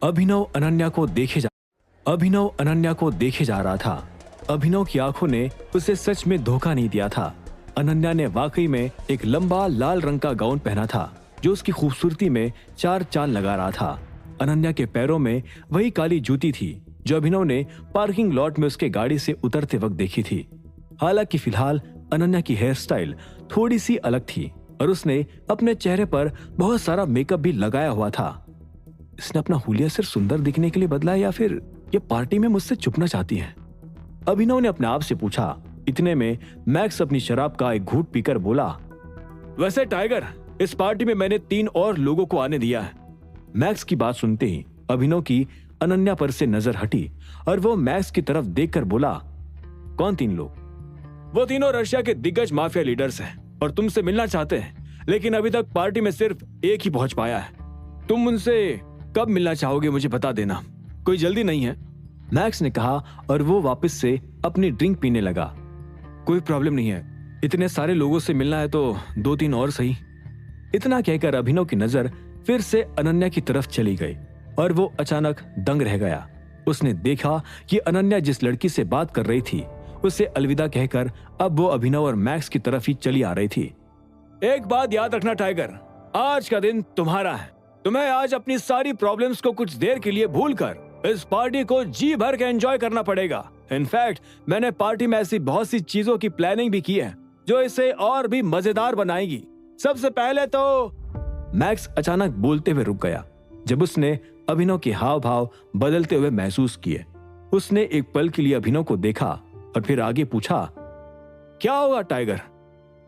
अभिनव अनन्या को देखे जा रहा था। अभिनव की आंखों ने उसे सच में धोखा नहीं दिया था। अनन्या ने वाकई में एक लंबा लाल रंग का गाउन पहना था जो उसकी खूबसूरती में चार चांद लगा रहा था। अनन्या के पैरों में वही काली जूती थी जो अभिनव ने पार्किंग लॉट में उसके गाड़ी से उतरते वक्त देखी थी। हालांकि फिलहाल अनन्या की हेयर स्टाइल थोड़ी सी अलग थी और उसने अपने चेहरे पर बहुत सारा मेकअप भी लगाया हुआ था। इसने अपना हुलिया सिर्फ सुंदर दिखने के लिए बदला है या फिर ये पार्टी में मुझसे छुपना चाहती है? अभिनव ने अपने आप से पूछा। इतने में मैक्स अपनी शराब का एक घूंट पीकर बोला, वैसे टाइगर, इस पार्टी में मैंने 3 और लोगों को आने दिया है। मैक्स की बात सुनते ही अभिनव की अनन्या पर से नजर हटी और वो मैक्स की तरफ देखकर बोला, कौन 3 लोग? वो तीनों रशिया के दिग्गज माफिया लीडर्स हैं और तुमसे मिलना चाहते हैं, लेकिन अभी तक पार्टी में सिर्फ एक ही पहुंच पाया है। तुम उनसे कब मिलना चाहोगे मुझे बता देना, कोई जल्दी नहीं है, मैक्स ने कहा और वो वापस से अपनी ड्रिंक पीने लगा। कोई प्रॉब्लम नहीं है, इतने सारे लोगों से मिलना है तो 2-3 और सही। इतना कहकर अभिनव की नजर फिर से अनन्या की तरफ चली गई और वो अचानक दंग रह गया। उसने देखा कि अनन्या जिस लड़की से बात कर रही थी उसे अलविदा कहकर अब वो अभिनव और मैक्स की तरफ ही चली आ रही थी। एक बात याद रखना टाइगर, आज का दिन तुम्हारा है। तुम्हें आज अपनी सारी प्रॉब्लम्स को कुछ देर के लिए भूलकर इस पार्टी को जी भर के एंजॉय करना पड़ेगा। इनफैक्ट मैंने पार्टी में ऐसी बहुत सी चीजों की प्लानिंग भी की है जो इसे और भी मजेदार बनाएगी। सबसे पहले तो मैक्स अचानक बोलते हुए रुक गया जब उसने अभिनव के हाव भाव बदलते हुए महसूस किए। उसने एक पल के लिए अभिनव को देखा और फिर आगे पूछा, क्या होगा टाइगर?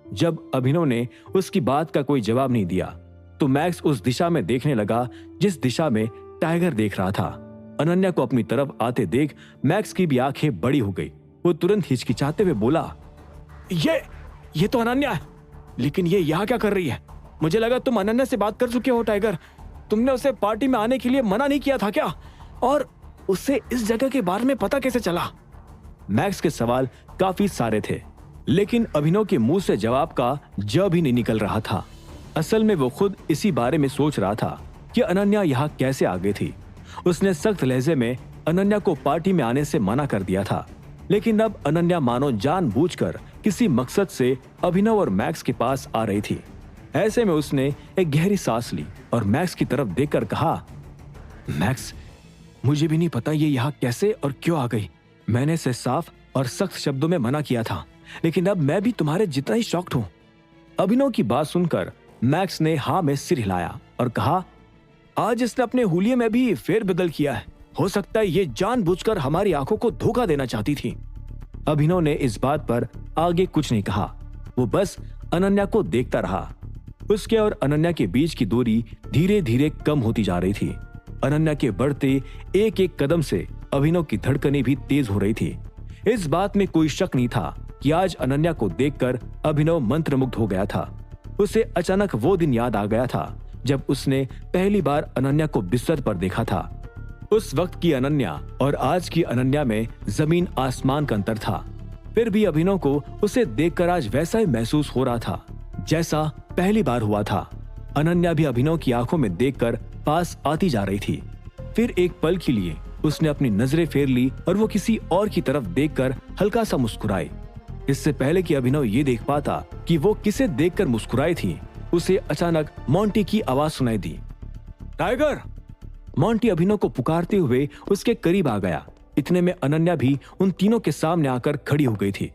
जब अभिनव ने उसकी बात का कोई जवाब नहीं दिया तो मैक्स उस दिशा में देखने लगा जिस दिशा में टाइगर देख रहा था। अनन्या को अपनी तरफ आते देख मैक्स की भी आंखें बड़ी हो गई। वो तुरंत हिचकिचाते हुए बोला, ये तो अनन्या है, लेकिन ये यहाँ क्या कर रही है? मुझे लगा तुम अनन्या से बात कर चुके हो टाइगर। तुमने उसे पार्टी में आने के लिए मना नहीं किया था क्या? और उससे इस जगह के बारे में पता कैसे चला? मैक्स के सवाल काफी सारे थे, लेकिन अभिनव के मुंह से जवाब का ज भी नहीं निकल रहा था। असल में वो खुद इसी बारे में सोच रहा था कि अनन्या यहाँ कैसे आ गई थी। उसने सख्त लहजे में अनन्या को पार्टी में आने से मना कर दिया था, लेकिन अब अनन्या मानो जानबूझकर किसी मकसद से अभिनव और मैक्स के पास आ रही थी। ऐसे में उसने एक गहरी सांस ली और मैक्स की तरफ देखकर कहा, मैक्स, मुझे भी नहीं पता ये यहाँ कैसे और क्यों आ गई। मैंने इसे साफ और सख्त शब्दों में मना किया था, लेकिन अब मैं भी तुम्हारे जितना ही शॉक्ड हूँ। अभिनव की बात सुनकर मैक्स ने हाँ में सिर हिलाया और कहा, आज इसने अपने हुलिये में भी फेरबदल किया है। हो सकता है ये जानबूझकर हमारी आंखों को धोखा देना चाहती थी। अभिनव ने इस बात पर आगे कुछ नहीं कहा। वो बस अनन्या को देखता रहा। उसके और अनन्या के बीच की दूरी धीरे धीरे कम होती जा रही थी। अनन्या के बढ़ते एक एक कदम से अभिनव की धड़कनें भी तेज हो रही थी। इस बात में कोई शक नहीं था कि आज अनन्या को देखकर अभिनव मंत्रमुग्ध हो गया था। उसे अचानक वो दिन याद आ गया था जब उसने पहली बार अनन्या को बिस्तर पर देखा था। उस वक्त की अनन्या और आज की अनन्या में जमीन आसमान का अंतर था। फिर भी अभिनव को उसे देखकर आज वैसा ही महसूस हो रहा था जैसा पहली बार हुआ था। अनन्या भी अभिनव की आंखों में देखकर पास आती जा रही थी। फिर एक पल के लिए उसने अपनी नजरें फेर ली और वो किसी और की तरफ देखकर हल्का सा मुस्कुराई। इससे पहले कि अभिनव ये देख पाता कि वो किसे देखकर मुस्कुराई थी, उसे अचानक मोंटी की आवाज सुनाई दी। टाइगर! मोंटी अभिनव को पुकारते हुए उसके करीब आ गया। इतने में अनन्या भी उन तीनों के सामने आकर खड़ी हो गई थी।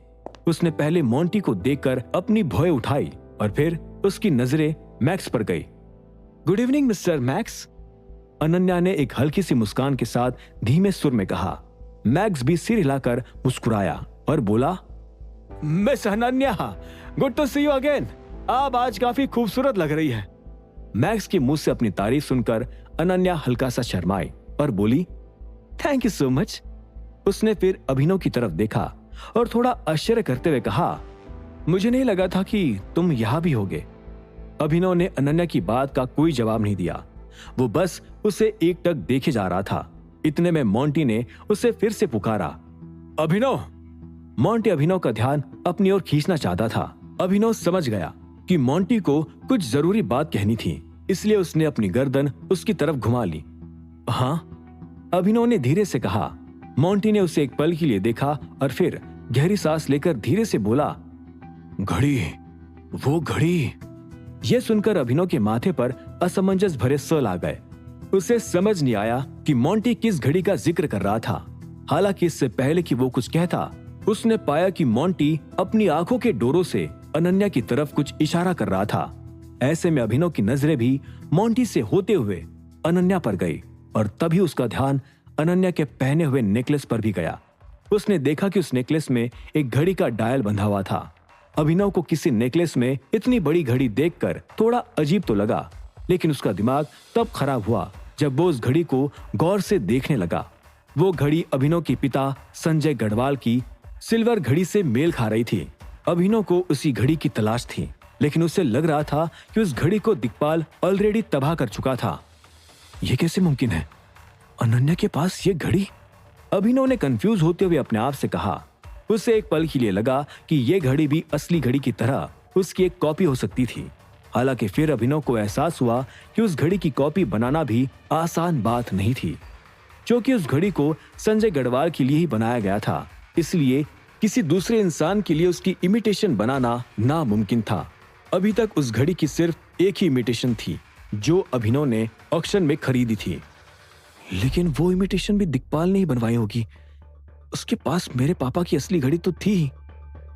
उसने पहले मोंटी को देखकर अपनी भौएं उठाई और फिर उसकी नजरें मैक्स पर गई। Good evening mister max, Ananya ने एक हल्की सी मुस्कान के साथ धीमे सुर में कहा। मैक्स भी सिर हिलाकर मुस्कुराया और बोला, miss Ananya, good to see you again. आप आज काफी खूबसूरत लग रही है। मैक्स के मुंह से अपनी तारीफ सुनकर अनन्या हल्का सा शर्माई और बोली, थैंक यू सो मच। उसने फिर अभिनव की तरफ देखा और थोड़ा आश्चर्य करते हुए कहा, मुझे नहीं लगा था कि तुम यहां भी होगे। अभिनव ने अनन्या की बात का कोई जवाब नहीं दिया। वो बस उसे एकटक देखे जा रहा था। इतने में मोंटी ने उसे फिर से पुकारा, अभिनव। मोंटी अभिनव का ध्यान अपनी ओर खींचना चाहता था। अभिनव समझ गया कि मोंटी को कुछ जरूरी बात कहनी थी, इसलिए उसने अपनी गर्दन उसकी तरफ घुमा ली। हाँ, अभिनव ने धीरे से कहा। मोंटी ने उसे एक पल के लिए देखा और फिर गहरी सांस लेकर धीरे से बोला, घड़ी, वो घड़ी। यह सुनकर अभिनव के माथे पर असमंजस भरे सवाल आ गए। उसे समझ नहीं आया कि मोंटी किस घड़ी का जिक्र कर रहा था। हालांकि इससे पहले कि वो कुछ कहता, उसने पाया कि मोंटी अपनी आंखों के डोरों से अनन्या की तरफ कुछ इशारा कर रहा था। ऐसे में अभिनव की नजरें भी मोंटी से होते हुए अनन्या पर गई और तभी उसका ध्यान अनन्या के पहने हुए नेकलेस पर भी गया। उसने देखा कि उस नेकलेस में एक घड़ी का डायल बंधा हुआ था। अभिनव को किसी नेकलेस में इतनी बड़ी घड़ी देखकर थोड़ा अजीब तो लगा, लेकिन उसका दिमाग तब खराब हुआ जब वो उस घड़ी को गौर से देखने लगा। वो घड़ी अभिनव के पिता संजय गढ़वाल की सिल्वर घड़ी से मेल खा रही थी। अभिनव को उसी घड़ी की तलाश थी, लेकिन उसे लग रहा था कि उस घड़ी को दिक्पाल ऑलरेडी तबाह कर चुका था। यह कैसे मुमकिन है? अनन्या के पास ये घड़ी? अभिनव ने कंफ्यूज होते हुए अपने आप से कहा। उसे एक पल के लिए लगा कि यह घड़ी भी असली घड़ी की तरह उसकी एक कॉपी हो सकती थी। हालांकि फिर अभिनव को एहसास हुआ कि उस घड़ी की कॉपी बनाना भी आसान बात नहीं थी, क्योंकि उस घड़ी को संजय गढ़वाल के लिए ही बनाया गया था। इसलिए किसी दूसरे इंसान के लिए उसकी इमिटेशन बनाना नामुमकिन था। अभी तक उस घड़ी की सिर्फ एक ही इमिटेशन थी, जो अभिनव ने ऑक्शन में खरीदी थी। लेकिन वो इमिटेशन भी दिक्पाल ने ही बनवाई होगी। उसके पास मेरे पापा की असली घड़ी तो थी ही।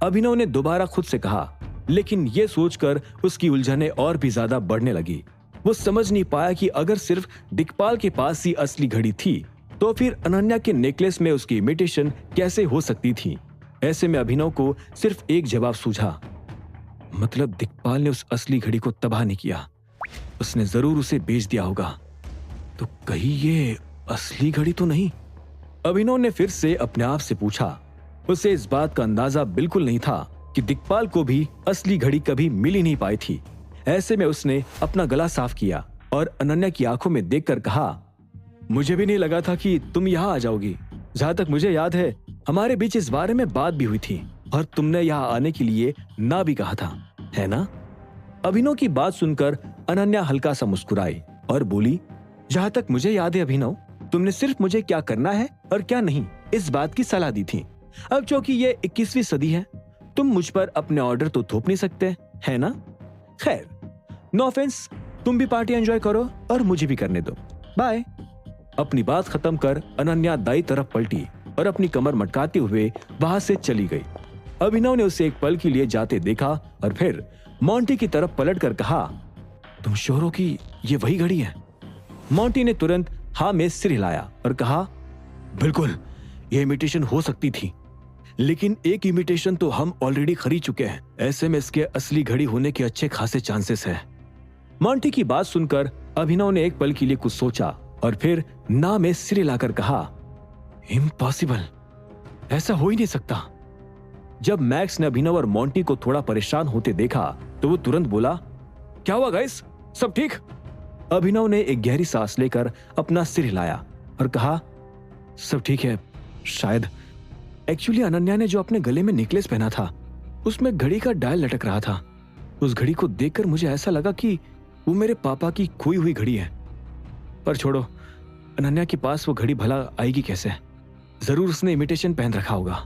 अभिनव ने दोबारा खुद से कहा, लेकिन यह सोचकर उसकी उलझनें और भी ज्यादा बढ़ने लगी। वो समझ नहीं पाया कि अगर सिर्फ दिक्पाल के पास ही असली घड़ी थी, तो फिर अनन्या के नेकलेस में उसकी इमिटेशन कैसे हो सकती थी। ऐसे में अभिनव को सिर्फ एक जवाब सूझा, मतलब दिक्पाल ने उस असली घड़ी को तबाह नहीं किया, उसने जरूर उसे बेच दिया होगा। तो कहीं ये असली घड़ी तो नहीं? अभिनव ने फिर से अपने आप से पूछा। उसे इस बात का अंदाजा बिल्कुल नहीं था कि दिक्पाल को भी असली घड़ी कभी मिल ही नहीं पाई थी। ऐसे में उसने अपना गला साफ किया और अनन्या की आंखों में देखकर कहा, मुझे भी नहीं लगा था कि तुम यहाँ आ जाओगी। जहां तक मुझे याद है, हमारे बीच इस बारे में बात भी हुई थी और तुमने यहाँ आने के लिए ना भी कहा था, है ना? अभिनव की बात सुनकर अनन्या हल्का सा मुस्कुराई और बोली, जहां तक मुझे याद है अभिनव, तुमने सिर्फ मुझे क्या करना है और क्या नहीं इस बात की सलाह दी थी। अब क्योंकि ये 21वीं सदी है, तुम मुझ पर अपने ऑर्डर तो थोप नहीं सकते, है ना? खैर, नो ऑफेंस, तुम भी पार्टी एंजॉय करो और मुझे भी करने दो, बाय। अपनी बात खत्म कर अनन्या दाई तरफ पलटी और अपनी कमर मटकाते हुए वहां से चली गई। अभिनव ने उसे एक पल के लिए जाते देखा और फिर मोंटी की तरफ पलट कर कहा, तुम श्योर हो कि ये वही घड़ी है? मोंटी ने तुरंत हाँ में सिर हिलाया और कहा, बिल्कुल, ये इमिटेशन हो सकती थी, लेकिन एक इमिटेशन तो हम ऑलरेडी खरीद चुके हैं। ऐसे में इसके असली घड़ी होने के अच्छे खासे चांसेस है। मोंटी की बात सुनकर अभिनव ने एक पल के लिए कुछ सोचा और फिर ना में सिर हिलाकर कहा, इम्पॉसिबल, ऐसा हो ही नहीं सकता। जब मैक्स ने अभिनव और मोंटी को थोड़ा परेशान होते देखा तो वो तुरंत बोला, क्या हुआ गाइस, सब ठीक? अभिनव ने एक गहरी सांस लेकर अपना सिर हिलाया और कहा, सब ठीक है शायद। एक्चुअली अनन्या ने जो अपने गले में नेकलेस पहना था, उसमें घड़ी का डायल लटक रहा था। उस घड़ी को देखकर मुझे ऐसा लगा कि वो मेरे पापा की खोई हुई घड़ी है। पर छोड़ो, अनन्या के पास वो घड़ी भला आएगी कैसे? जरूर उसने इमिटेशन पहन रखा होगा।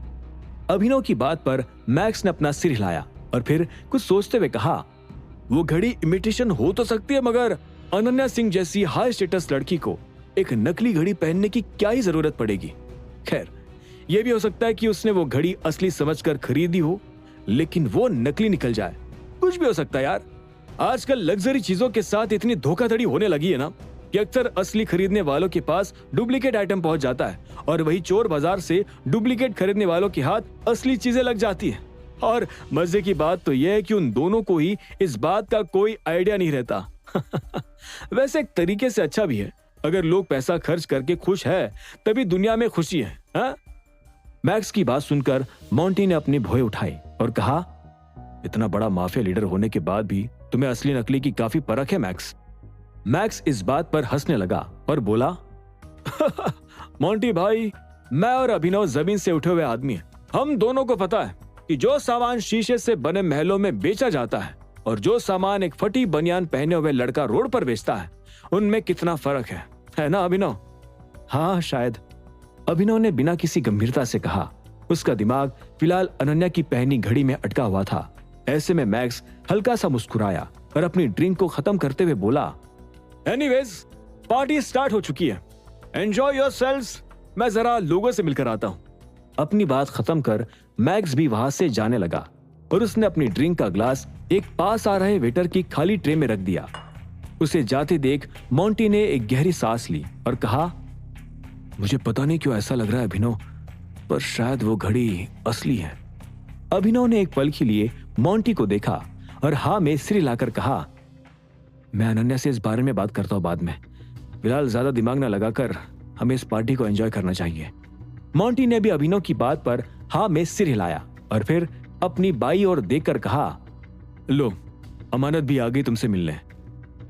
अभिनव की बात पर मैक्स ने अपना सिर हिलाया और फिर कुछ सोचते हुए कहा, वो घड़ी इमिटेशन हो तो सकती है, मगर अनन्या सिंह जैसी हाई स्टेटस लड़की को एक नकली घड़ी पहनने की क्या ही जरूरत पड़ेगी। खैर, यह भी हो सकता है कि उसने वो घड़ी असली समझकर खरीदी हो, लेकिन वो नकली निकल जाए। कुछ भी हो सकता है यार। आजकल लग्जरी चीजों के साथ इतनी धोखाधड़ी होने लगी है ना कि अक्सर असली खरीदने वालों के पास डुप्लीकेट आइटम पहुंच जाता है और वही चोर बाजार से डुप्लीकेट खरीदने वालों के हाथ असली चीजें लग जाती है। और मजे की बात तो यह है कि उन दोनों को ही इस बात का कोई आइडिया नहीं रहता। वैसे एक तरीके से अच्छा भी है, अगर लोग पैसा खर्च करके खुश है तभी दुनिया में खुशी है, हा? मैक्स की बात सुनकर मोंटी ने अपनी भौहें उठाई और कहा, इतना बड़ा माफिया लीडर होने के बाद भी तुम्हें असली नकली की काफी परख है मैक्स। मैक्स इस बात पर हंसने लगा और बोला, मोंटी भाई, मैं और अभिनव जमीन से उठे हुए आदमी हैं। हम दोनों को पता है कि जो सामान शीशे से बने महलों में बेचा जाता है और जो सामान एक फटी बनियान पहने हुए लड़का रोड पर बेचता है, उनमें कितना फर्क है ना अभिनव? हाँ शायद, अभिनव ने बिना किसी गंभीरता से कहा। उसका दिमाग फिलहाल अनन्या की पहनी घड़ी में अटका हुआ था। ऐसे में मैक्स हल्का सा मुस्कुराया और अपनी ड्रिंक को खत्म करते हुए बोला, एनीवेज, पार्टी स्टार्ट हो चुकी है, एंजॉय योरसेल्व्स, मैं जरा लोगों से मिलकर आता हूं। अपनी बात खत्म कर मैक्स भी वहां से जाने लगा और उसने अपनी ड्रिंक का ग्लास एक पास आ रहे वेटर की खाली ट्रे में रख दिया। उसे जाते देख मोंटी ने एक गहरी सांस ली और कहा, मुझे पता नहीं क्यों ऐसा लग रहा है अभिनव, पर शायद वो घड़ी असली है। अभिनव ने एक पल के लिए मोंटी को देखा और हाँ में सिर हिलाकर कहा, मैं अनन्या से इस बारे में बात करता हूं बाद में, फिलहाल ज्यादा दिमाग ना लगाकर हमें इस पार्टी को एंजॉय करना चाहिए। मोंटी ने भी अभिनव की बात पर हाँ में सिर हिलाया और फिर अपनी बाई ओर देखकर कहा, लो, अमानत भी आ गई तुमसे मिलने।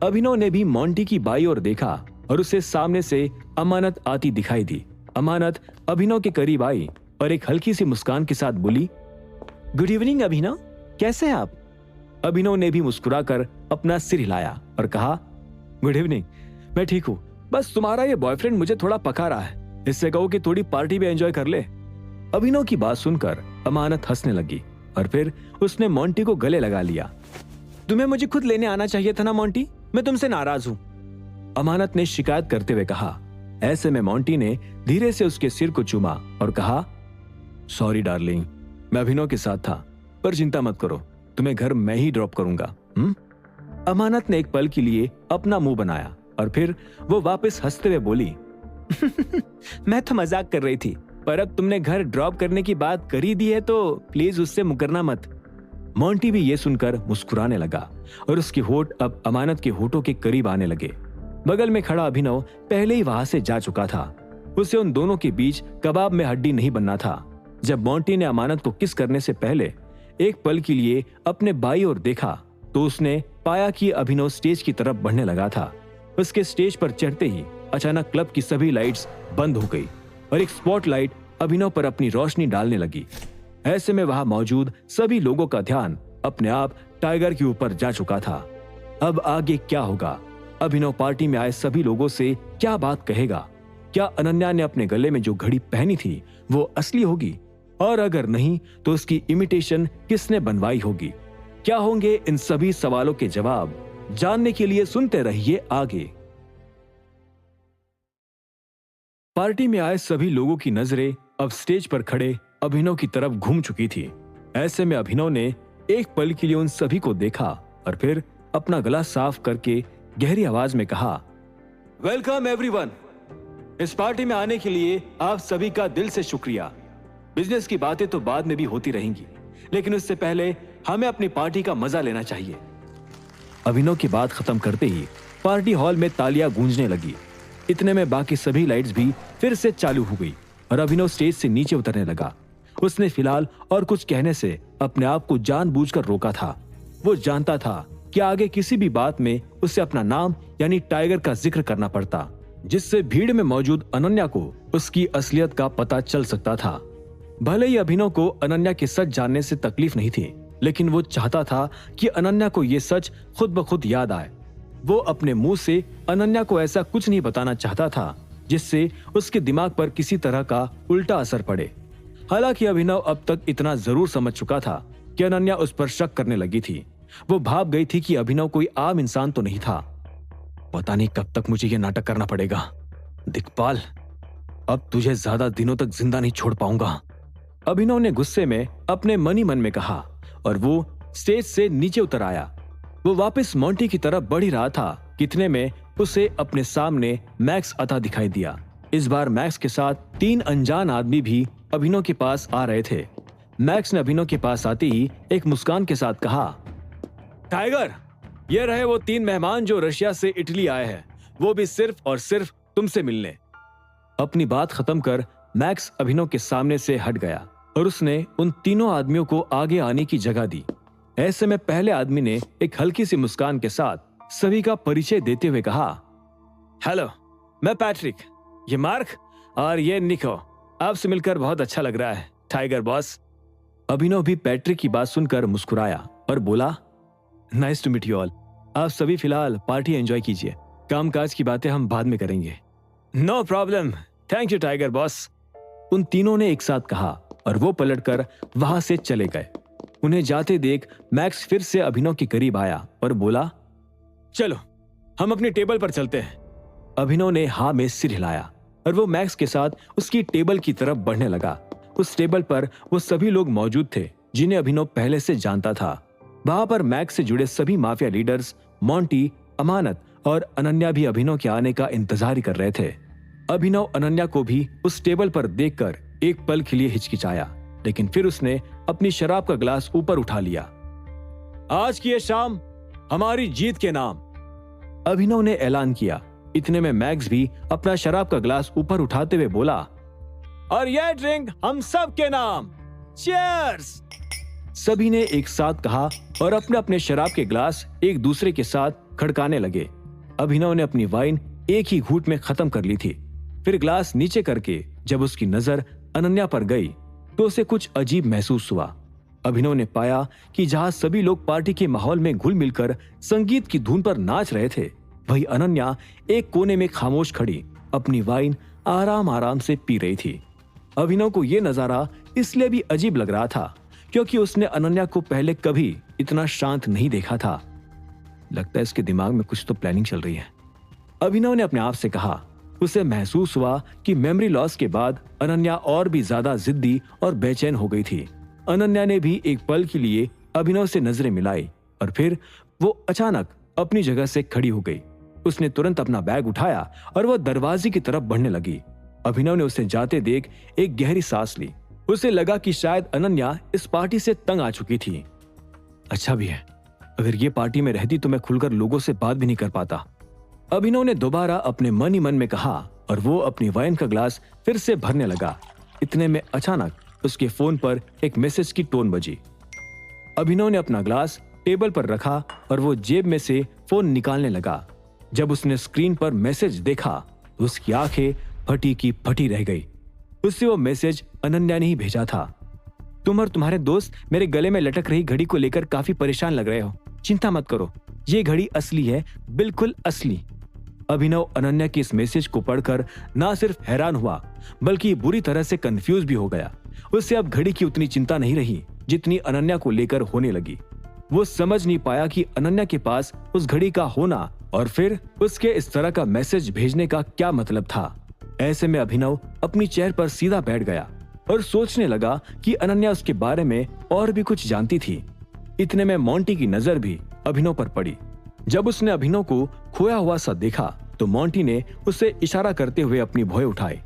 अभिनव ने भी मोंटी की बाई ओर देखा और उसे सामने से अमानत आती दिखाई दी। अमानत अभिनव के करीब आई और एक हल्की सी मुस्कान के साथ बोली, गुड इवनिंग अभिनव, कैसे हैं आप? अभिनव ने भी मुस्कुराकर अपना सिर हिलाया और कहा, गुड इवनिंग, मैं ठीक हूं, बस तुम्हारा ये बॉयफ्रेंड मुझे थोड़ा पका रहा है, इससे कहो कि थोड़ी पार्टी भी एंजॉय कर ले। अभिनव की बात सुनकर अमानत हंसने लगी और फिर उसने मोंटी को गले लगा लिया। तुम्हें मुझे खुद लेने आना चाहिए था ना मोंटी, मैं तुमसे नाराज हूं, अमानत ने शिकायत करते हुए कहा। ऐसे में मोंटी ने धीरे से उसके सिर को चूमा और कहा, सॉरी डार्लिंग, मैं अभिनव के साथ था, पर चिंता मत करो, तुम्हें घर मैं ही ड्रॉप करूंगा। अमानत ने एक पल के लिए अपना मुंह बनाया और फिर वो वापस हंसते हुए बोली, मैं तो मजाक कर रही थी, पर अब तुमने घर ड्रॉप करने की बात करी दी है तो प्लीज उससे मुकरना मत। मोंटी भी ये सुनकर मुस्कुराने लगा और उसके होठ अब अमानत के होठों के करीब आने लगे। बगल में खड़ा अभिनव पहले ही वहां से जा चुका था। उसे उन दोनों के बीच कबाब में हड्डी नहीं बनना था। जब मोंटी ने अमानत को किस करने से पहले एक पल के लिए अपने बाई ओर देखा तो उसने पाया कि अभिनव स्टेज की तरफ बढ़ने लगा था। उसके स्टेज पर चढ़ते ही अचानक क्लब की सभी लाइट्स बंद हो गई और एक स्पॉटलाइट अभिनव पर अपनी रोशनी डालने लगी। ऐसे में वहां मौजूद सभी लोगों का ध्यान अपने आप टाइगर के ऊपर जा चुका था। अब आगे क्या होगा? अभिनव पार्टी में आए सभी लोगों से क्या बात कहेगा? क्या अनन्या ने अपने गले में जो घड़ी पहनी थी वो असली होगी, और अगर नहीं तो उसकी इमिटेशन किसने बनवाई होगी? क्या होंगे इन सभी सवालों के जवाब? जानने के लिए सुनते रहिए आगे। पार्टी में आए सभी लोगों की नजरें अब स्टेज पर खड़े अभिनव की तरफ घूम चुकी थी। ऐसे में अभिनव ने एक पल के लिए उन सभी को देखा और फिर अपना गला साफ करके गहरी आवाज में कहा, वेलकम एवरीवन, इस पार्टी में आने के लिए आप सभी का दिल से शुक्रिया। बिजनेस की बातें तो बाद में भी होती रहेंगी, लेकिन उससे पहले हमें अपनी पार्टी का मजा लेना चाहिए। अभिनव की बात खत्म करते ही पार्टी हॉल में तालियां गूंजने लगी। इतने में बाकी सभी लाइट्स भी फिर से चालू हो गई और अभिनव स्टेज से नीचे उतरने लगा। उसने फिलहाल और कुछ कहने से अपने आप को जानबूझकर रोका था। वो जानता था कि आगे किसी भी बात में उसे अपना नाम यानी टाइगर का जिक्र करना पड़ता, जिससे भीड़ में मौजूद अनन्या को उसकी असलियत का पता चल सकता था। भले ही अभिनव को अनन्या के सच जानने से तकलीफ नहीं थी, लेकिन वो चाहता था कि अनन्या को ये सच खुद ब खुद याद आए। वो अपने मुंह से अनन्या को ऐसा कुछ नहीं बताना चाहता था जिससे उसके दिमाग पर किसी तरह का उल्टा असर पड़े। हालांकि अभिनव अब तक इतना जरूर समझ चुका था कि अनन्या उस पर शक करने लगी थी। वो भाप गई थी कि अभिनव कोई आम इंसान तो नहीं था। पता नहीं कब तक मुझे ये नाटक करना पड़ेगा। दिक्पाल, अब तुझे ज्यादा दिनों तक जिंदा नहीं छोड़ पाऊंगा, अभिनव ने गुस्से में अपने मन ही मन में कहा और वो स्टेज से नीचे उतर आया। वो वापस मोंटी की तरफ बढ़ ही रहा था, कितने में उसे अपने सामने मैक्स आता दिखाई दिया। इस बार मैक्स के साथ 3 अनजान आदमी भी अभिनव के पास आ रहे थे। मैक्स ने अभिनव के पास आते ही एक मुस्कान के साथ कहा, टाइगर, ये रहे वो 3 मेहमान जो रशिया से इटली आए हैं, वो भी सिर्फ और सिर्फ तुमसे मिलने। अपनी बात खत्म कर मैक्स अभिनव के सामने से हट गया और उसने उन तीनों आदमियों को आगे आने की जगह दी। ऐसे में पहले आदमी ने एक हल्की सी मुस्कान के साथ सभी का परिचय देते हुए कहा, हेलो, मैं पैट्रिक, ये मार्क और ये निको। आपसे मिलकर बहुत अच्छा लग रहा है टाइगर बॉस। अभिनव भी पैट्रिक की बात सुनकर मुस्कुराया और बोला, nice to meet you all. आप सभी फिलहाल पार्टी एंजॉय कीजिए, कामकाज की बातें हम बाद में करेंगे। No problem, thank you tiger boss, उन तीनों ने एक साथ कहा और वो पलटकर वहां से चले गए। उन्हें जाते देख मैक्स फिर से अभिनव के करीब आया और बोला, चलो हम अपनी टेबल पर चलते हैं। अभिनव ने हाँ में सिर हिलाया और वो मैक्स के साथ उसकी टेबल की तरफ बढ़ने लगा। उस टेबल पर वो सभी लोग मौजूद थे जिन्हें अभिनव पहले से जानता था। वहां पर मैक्स से जुड़े सभी माफिया लीडर्स, मोंटी, अमानत और अनन्या भी अभिनव के आने का इंतजार ही कर रहे थे। अभिनव अनन्या को भी उस टेबल पर देखकर एक पल के लिए हिचकिचाया, लेकिन फिर उसने अपनी शराब का ग्लास ऊपर उठा लिया। आज की ये शाम हमारी जीत के नाम, अभिनव ने ऐलान किया। इतने में मैक्स भी अपना शराब का ग्लास ऊपर उठाते हुए बोला, और यह ड्रिंक हम सब के नाम, चीयर्स। सभी ने एक साथ कहा और अपने अपने शराब के ग्लास एक दूसरे के साथ खड़काने लगे। अभिनव ने अपनी वाइन एक ही घूंट में खत्म कर ली थी। फिर ग्लास नीचे करके जब उसकी नजर अनन्या पर गई तो उसे कुछ अजीब महसूस हुआ। अभिनव ने पाया कि जहां सभी लोग पार्टी के माहौल में घुल मिलकर संगीत की धुन पर नाच रहे थे, वही अनन्या एक कोने में खामोश खड़ी अपनी वाइन आराम आराम से पी रही थी। अभिनव को यह नजारा इसलिए भी अजीब लग रहा था क्योंकि उसने अनन्या को पहले कभी इतना शांत नहीं देखा था। लगता है इसके दिमाग में कुछ तो प्लानिंग चल रही है, अभिनव ने अपने आप से कहा। उसे महसूस हुआ कि मेमोरी लॉस के बाद अनन्या और भी ज्यादा जिद्दी और बेचैन हो गई थी। अनन्या ने भी एक पल के लिए अभिनव से नजरें मिलाई और फिर वो अचानक अपनी जगह से खड़ी हो गई। उसने तुरंत अपना बैग उठाया और वो दरवाजे की तरफ बढ़ने लगी। अभिनव ने उसे जाते देख एक गहरी सांस ली। उसे लगा कि शायद अनन्या इस पार्टी से तंग आ चुकी थी। अच्छा भी है, अगर ये पार्टी में रहती तो मैं खुलकर लोगों से बात भी नहीं कर पाता, अभिनव ने दोबारा अपने मन ही मन में कहा और वो अपनी वाइन का ग्लास फिर से भरने लगा। इतने में अचानक उसके फोन पर एक मैसेज की टोन बजी। अभिनव ने अपना ग्लास टेबल पर रखा और वो जेब में से फोन निकालने लगा। जब उसने स्क्रीन पर मैसेज देखा तो उसकी आंखें फटी की फटी रह गई। उससे वो मैसेज अनन्या ने ही भेजा था। तुम और तुम्हारे दोस्त मेरे गले में लटक रही घड़ी को लेकर काफी परेशान लग रहे हो। चिंता मत करो, ये घड़ी असली है, बिल्कुल असली। अभिनव अनन्या के इस मैसेज को पढ़कर ना सिर्फ हैरान हुआ बल्कि बुरी तरह से कंफ्यूज भी हो गया। उससे अब घड़ी की उतनी चिंता नहीं रही जितनी अनन्या को लेकर होने लगी। वो समझ नहीं पाया कि अनन्या के पास उस घड़ी का होना और फिर उसके इस तरह का मैसेज भेजने का क्या मतलब था। ऐसे में अभिनव अपनी चेयर पर सीधा बैठ गया और सोचने लगा कि अनन्या उसके बारे में और भी कुछ जानती थी। इतने में मोंटी की नजर भी अभिनव पर पड़ी। जब उसने अभिनव को खोया हुआ सा देखा तो मोंटी ने उसे इशारा करते हुए अपनी भौहें उठाई।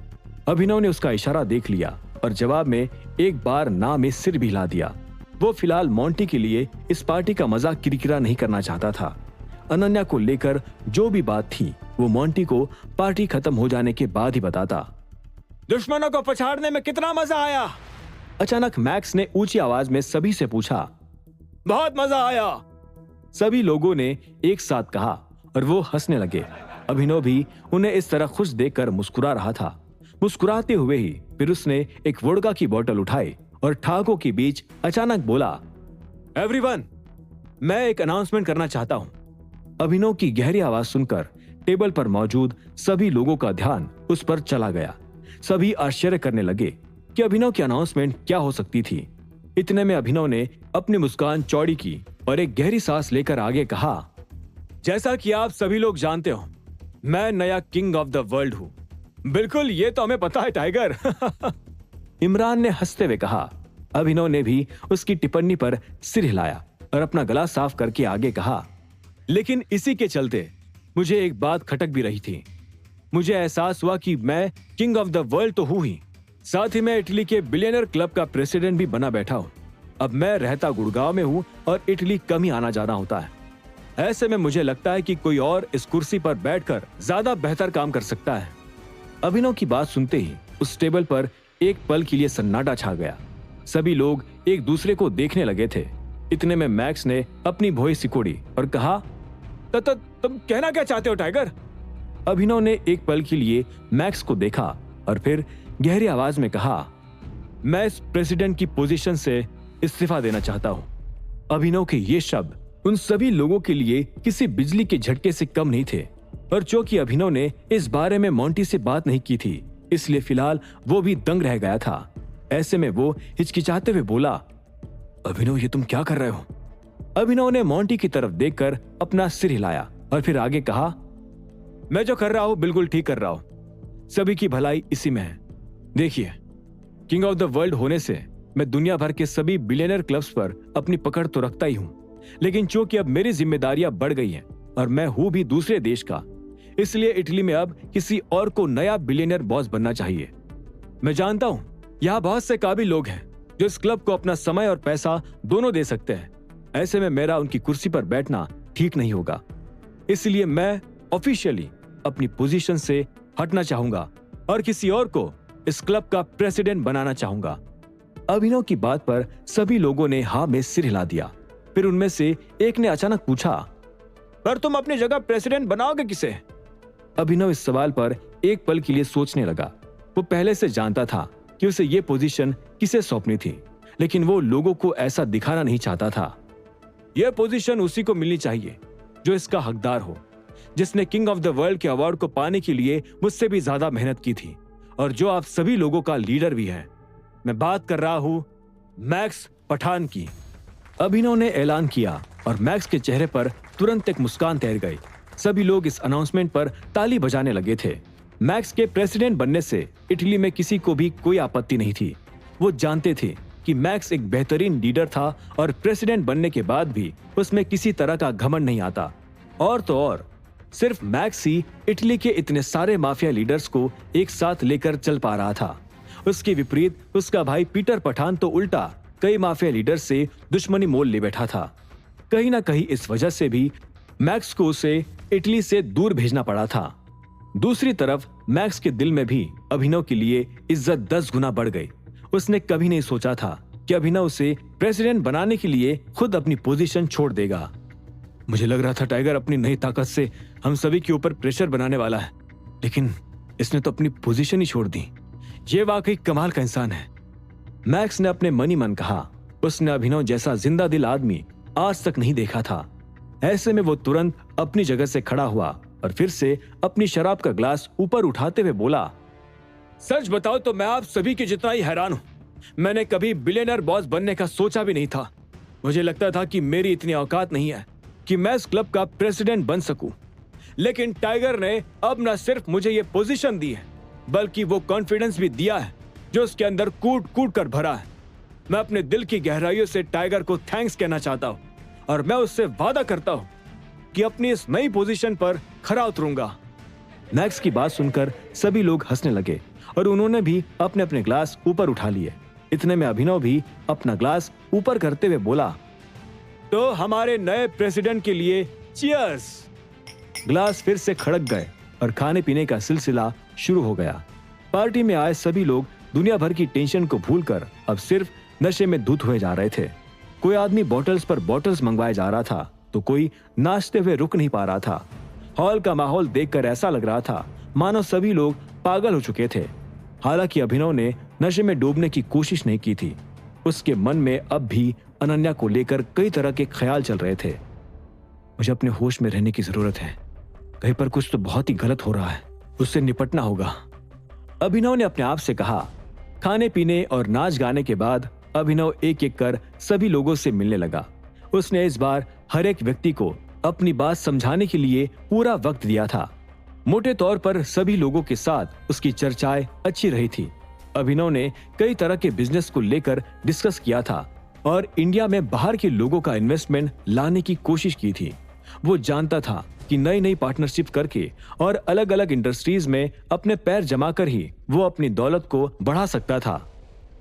अभिनव ने उसका इशारा देख लिया और जवाब में एक बार ना में सिर भी हिला दिया। वो फिलहाल मोंटी के लिए इस पार्टी का मजाक किरकिरा नहीं करना चाहता था। अनन्या को लेकर जो भी बात थी वो मोंटी को पार्टी खत्म हो जाने के बाद ही बताता। दुश्मनों को पछाड़ने में कितना मजा आया, अचानक मैक्स ने ऊंची आवाज में सभी से पूछा। बहुत मजा आया, सभी लोगों ने एक साथ कहा और वो हंसने लगे। अभिनव भी उन्हें इस तरह खुश देखकर मुस्कुरा रहा था। मुस्कुराते हुए ही फिर उसने एक वोडका की बोतल उठाई और ठहाकों के बीच अचानक बोला, एवरीवन, मैं एक अनाउंसमेंट करना चाहता हूं। अभिनव की गहरी आवाज सुनकर टेबल पर मौजूद सभी लोगों का ध्यान उस पर चला गया। सभी आश्चर्य करने लगे कि अभिनव की अनाउंसमेंट क्या हो सकती थी। इतने में अभिनव ने अपनी मुस्कान चौड़ी की और एक गहरी सांस लेकर आगे कहा, जैसा कि आप सभी लोग जानते हो, मैं नया किंग ऑफ द वर्ल्ड हूं। बिल्कुल, ये तो हमें पता है टाइगर। इमरान ने हंसते हुए कहा। अभिनव ने भी उसकी टिप्पणी पर सिर हिलाया और अपना गला साफ करके आगे कहा, लेकिन इसी के चलते मुझे एक बात खटक भी रही थी। मुझे एहसास हुआ कि मैं किंग ऑफ द वर्ल्ड तो हूं ही, साथ ही मैं इटली के बिलियनर क्लब का प्रेसिडेंट भी बना बैठा हूं। अब मैं रहता गुड़गांव में हूं और इटली कम ही आना जाना होता है। ऐसे में मुझे लगता है कि कोई और इस कुर्सी पर बैठकर ज्यादा बेहतर काम कर सकता है। अभिनव की बात सुनते ही उस टेबल पर एक पल के लिए सन्नाटा छा गया। सभी लोग एक दूसरे को देखने लगे थे। इतने में मैक्स ने अपनी भौहें सिकोड़ी और कहा, तुम कहना क्या चाहते हो टाइगर? अभिनव ने एक पल के लिए मैक्स को देखा और फिर गहरी आवाज में कहा, मैं इस प्रेसिडेंट की पोजीशन से इस्तीफा देना चाहता हूं। अभिनव के ये शब्द उन सभी लोगों के लिए किसी बिजली के झटके से कम नहीं थे। और चूंकि अभिनव ने इस बारे में मोंटी से बात नहीं की थी, इसलिए फिलहाल वो भी दंग रह गया था। ऐसे में वो हिचकिचाते हुए बोला, अभिनव ये तुम क्या कर रहे हो? अभिनव ने मोंटी की तरफ देखकर अपना सिर हिलाया और फिर आगे कहा, मैं जो कर रहा हूं बिल्कुल ठीक कर रहा हूं। सभी की भलाई इसी में है। देखिए, किंग ऑफ द वर्ल्ड होने से मैं दुनिया भर के सभी बिलियनर क्लब्स पर अपनी पकड़ तो रखता ही हूं, लेकिन चूंकि अब मेरी जिम्मेदारियां बढ़ गई हैं और मैं हूं भी दूसरे देश का, इसलिए इटली में अब किसी और को नया बिलियनर बॉस बनना चाहिए। मैं जानता हूं यहाँ बहुत से काबिल लोग हैं जो इस क्लब को अपना समय और पैसा दोनों दे सकते हैं। ऐसे में मेरा उनकी कुर्सी पर बैठना ठीक नहीं होगा, इसलिए मैं ऑफिशियली अपनी पोजीशन से हटना चाहूंगा और किसी और को इस क्लब का प्रेसिडेंट बनाना चाहूंगा। अभिनव की बात पर सभी लोगों ने हाँ में सिर हिला दिया। फिर उनमें से एक ने अचानक पूछा, पर तुम अपनी जगह प्रेसिडेंट बनाओगे किसे? अभिनव इस सवाल पर एक पल के लिए सोचने लगा। वो पहले से जानता था कि उसे ये पोजीशन किसे सौंपनी थी, लेकिन वो लोगों को ऐसा दिखाना नहीं चाहता था। यह पोजीशन उसी को मिलनी चाहिए जो इसका हकदार हो, जिसने किंग ऑफ द वर्ल्ड के अवार्ड को पाने के लिए मुझसे भी ज्यादा मेहनत की थी और जो आप सभी लोगों का लीडर भी है। मैं बात कर रहा हूं मैक्स पठान की। अभिनव ने ऐलान किया और मैक्स के चेहरे पर तुरंत एक मुस्कान तैर गई। सभी लोग इस अनाउंसमेंट पर ताली बजाने लगे थे। मैक्स के प्रेसिडेंट बनने से इटली में किसी को भी कोई आपत्ति नहीं थी। वो जानते थे कि मैक्स एक बेहतरीन लीडर था और प्रेसिडेंट बनने के बाद भी उसमें किसी तरह का घमंड नहीं आता। और तो और सिर्फ मैक्स ही इटली के इतने सारे माफिया लीडर्स को एक साथ लेकर चल पा रहा था। उसके विपरीत उसका भाई पीटर पठान तो उल्टा कई माफिया लीडर से दुश्मनी मोल ले बैठा था। कहीं ना कहीं इस वजह से भी मैक्स को उसे इटली से दूर भेजना पड़ा था। दूसरी तरफ मैक्स के दिल में भी अभिनव के लिए इज्जत 10 गुना बढ़ गई। उसने कभी नहीं सोचा था कि अभिनव उसे प्रेसिडेंट बनाने के लिए खुद अपनी पोजीशन छोड़ देगा। मुझे लग रहा था टाइगर अपनी नई ताकत से हम सभी के ऊपर प्रेशर बनाने वाला है, लेकिन इसने तो अपनी पोजीशन ही छोड़ दी। ये वाकई कमाल का इंसान है, मैक्स ने अपने मन ही मन कहा। उसने अभिनव जैसा जिंदा दिल आदमी आज तक नहीं देखा था। ऐसे में वो तुरंत अपनी जगह से खड़ा हुआ और फिर से अपनी शराब का ग्लास ऊपर उठाते हुए बोला, सच बताओ तो मैं आप सभी के जितना ही हैरान हूं। मैंने कभी बिलियनर बॉस बनने का सोचा भी नहीं था। मुझे लगता था कि मेरी इतनी औकात नहीं है कि मैं इस क्लब का प्रेसिडेंट बन सकूं, लेकिन टाइगर ने अब न सिर्फ मुझे ये पोजीशन दी है, बल्कि वो कॉन्फिडेंस भी दिया है जो उसके अंदर कूट कूट कर भरा है। मैं अपने दिल की गहराइयों से टाइगर को थैंक्स कहना चाहता हूं और मैं उससे वादा करता हूं कि अपनी इस नई पोजीशन पर खरा उतरूंगा। मैक्स की बात सुनकर सभी लोग हंसने लगे और उन्होंने भी अपने अपने ग्लास ऊपर उठा लिए। इतने में अभिनव भी अपना ग्लास ऊपर करते हुए बोला, तो हमारे नए प्रेसिडेंट के लिए चीयर्स। ग्लास फिर से खड़क गए और खाने पीने का सिलसिला शुरू हो गया। पार्टी में आए सभी लोग दुनिया भर की टेंशन को भूलकर अब सिर्फ नशे में धुत हुए जा रहे थे। कोई आदमी बॉटल्स पर बॉटल्स मंगवाए जा रहा था तो कोई नाचते हुए रुक नहीं पा रहा था। हॉल का माहौल देखकर ऐसा लग रहा था मानो सभी लोग पागल हो चुके थे। हालांकि अभिनव ने नशे में डूबने की कोशिश नहीं की थी। उसके मन में अब भी अनन्या को लेकर कई तरह के ख्याल चल रहे थे। मुझे अपने होश में रहने की जरूरत है, कहीं पर कुछ तो बहुत ही गलत हो रहा है, उससे निपटना होगा, अभिनव ने अपने आप से कहा। खाने पीने और नाच गाने के बाद अभिनव एक एक कर सभी लोगों से मिलने लगा। उसने इस बार हर एक व्यक्ति को अपनी बात समझाने के लिए पूरा वक्त दिया था। मोटे तौर पर सभी लोगों के साथ उसकी चर्चाएं अच्छी रही थी। अभिनव ने कई तरह के बिजनेस को लेकर डिस्कस किया था और इंडिया में बाहर के लोगों का इन्वेस्टमेंट लाने की कोशिश की थी। वो जानता था कि नई नई पार्टनरशिप करके और अलग अलग इंडस्ट्रीज में अपने पैर जमाकर ही वो अपनी दौलत को बढ़ा सकता था।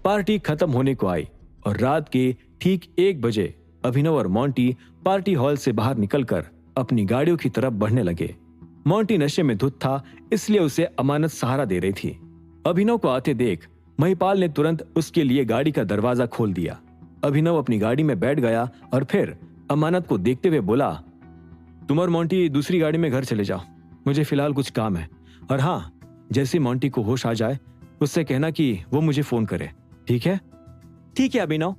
पार्टी खत्म होने को आई और रात के ठीक 1 बजे अभिनव और मोंटी पार्टी हॉल से बाहर निकलकर अपनी गाड़ियों की तरफ बढ़ने लगे। मोंटी नशे में धुत था, इसलिए उसे अमानत सहारा दे रही थी। अभिनव को आते देख महिपाल ने तुरंत उसके लिए गाड़ी का दरवाजा खोल दिया। अभिनव अपनी गाड़ी में बैठ गया और फिर अमानत को देखते हुए बोला, तुम और मोंटी दूसरी गाड़ी में घर चले जाओ, मुझे फिलहाल कुछ काम है। और हाँ, जैसे मोंटी को होश आ जाए उससे कहना कि वो मुझे फोन करे, ठीक है? ठीक है अभिनव,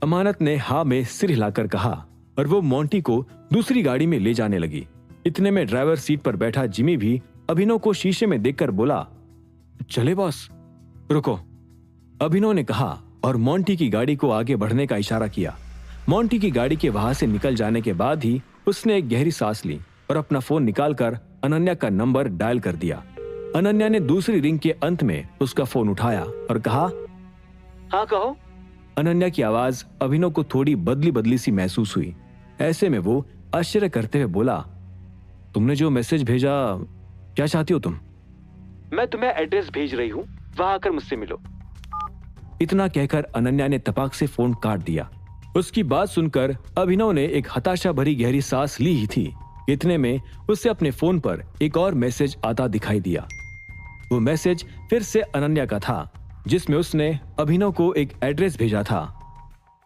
अमानत ने हाँ में सिर हिलाकर कहा और वो मोंटी को दूसरी गाड़ी में ले जाने लगी। इतने में ड्राइवर सीट पर बैठा जिमी भी अभिनव को शीशे में देखकर बोला, चले बॉस। रुको, अभिनव ने कहा और मोंटी की गाड़ी को आगे बढ़ने का इशारा किया। मोंटी की गाड़ी के वहां से निकल जाने के बाद ही उसने एक गहरी सांस ली और अपना फोन निकालकर अनन्या का नंबर डायल कर दिया। अनन्या ने दूसरी रिंग के अंत में उसका फोन उठाया और कहा, हाँ कहो। अनन्या की आवाज अभिनव को थोड़ी बदली बदली सी महसूस हुई। ऐसे में वो आश्चर्य करते हुए बोला, तुमने जो मैसेज भेजा, क्या चाहती हो तुम? मैं तुम्हें एड्रेस भेज रही हूँ, वहां आकर मुझसे मिलो। इतना कहकर अनन्या ने तपाक से फोन काट दिया। उसकी बात सुनकर अभिनव ने एक हताशा भरी गहरी सांस ली ही थी। इतने में उसे अपने फोन पर एक और मैसेज आता दिखाई दिया। वो मैसेज फिर से अनन्या का था, जिसमें उसने अभिनव को एक एड्रेस भेजा था।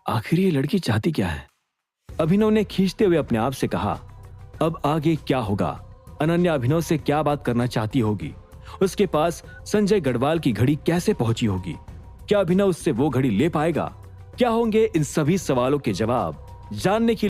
आखिर ये लड़की चाहती क्या है? अभिनव ने खींचते हुए अपने आप से कहा, अब आगे क्या होगा? अनन्या अभिनव से क्या बात करना चाहती होगी? उसके पास संजय गढ़वाल की घड़ी कैसे पहुंची होगी? क्या अभिनव उससे वो घड़ी ले पाएगा? क्या होंगे इन सभी सवालों के जवाब? जानने की